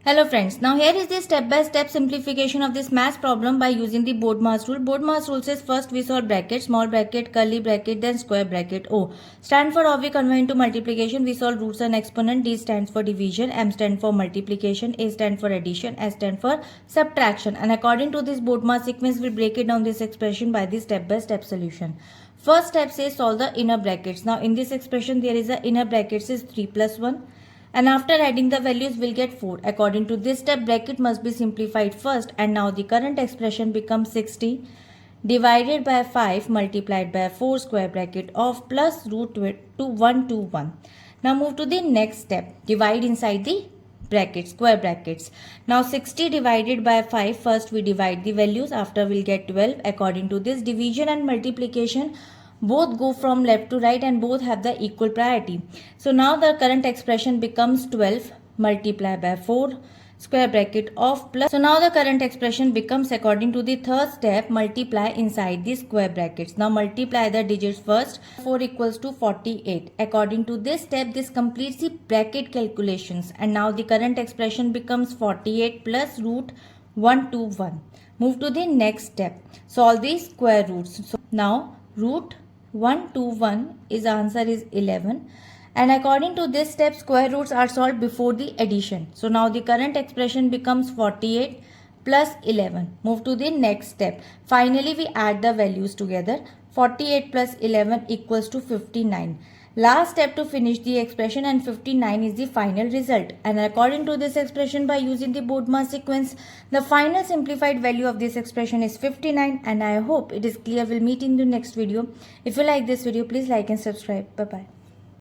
Hello friends, now here is the step-by-step simplification of this math problem by using the BODMAS rule. BODMAS rule says first we solve bracket, small bracket, curly bracket, then square bracket. O stand for or we convert into multiplication. We solve roots and exponent. D stands for division, M stand for multiplication, A stand for addition, S stand for subtraction. And according to this BODMAS sequence, we break it down this expression by the step-by-step solution. First step says solve the inner brackets. Now in this expression there is a inner brackets is 3 plus 1. And after adding the values we'll get 4. According to this step, bracket must be simplified first, and now the current expression becomes 60 divided by 5 multiplied by 4 square bracket of plus root to 121. Now move to the next step. Divide inside the brackets, square brackets. Now 60 divided by 5, first we divide the values, after we'll get 12. According to this, division and multiplication both go from left to right and both have the equal priority. So now the current expression becomes 12 multiplied by 4 square bracket of plus. So now the current expression becomes, according to the third step, multiply inside the square brackets. Now multiply the digits first. 4 equals to 48. According to this step, this completes the bracket calculations, and now the current expression becomes 48 plus root 121. Move to the next step. Solve the square roots. So now root 121 is answer is 11, and according to this step square roots are solved before the addition. So now the current expression becomes 48 plus 11. Move to the next step. Finally we add the values together. 48 plus 11 equals to 59. Last step to finish the expression, and 59 is the final result. And according to this expression, by using the BODMAS sequence, the final simplified value of this expression is 59. And I hope it is clear. We'll meet in the next video. If you like this video, please like and subscribe. Bye bye.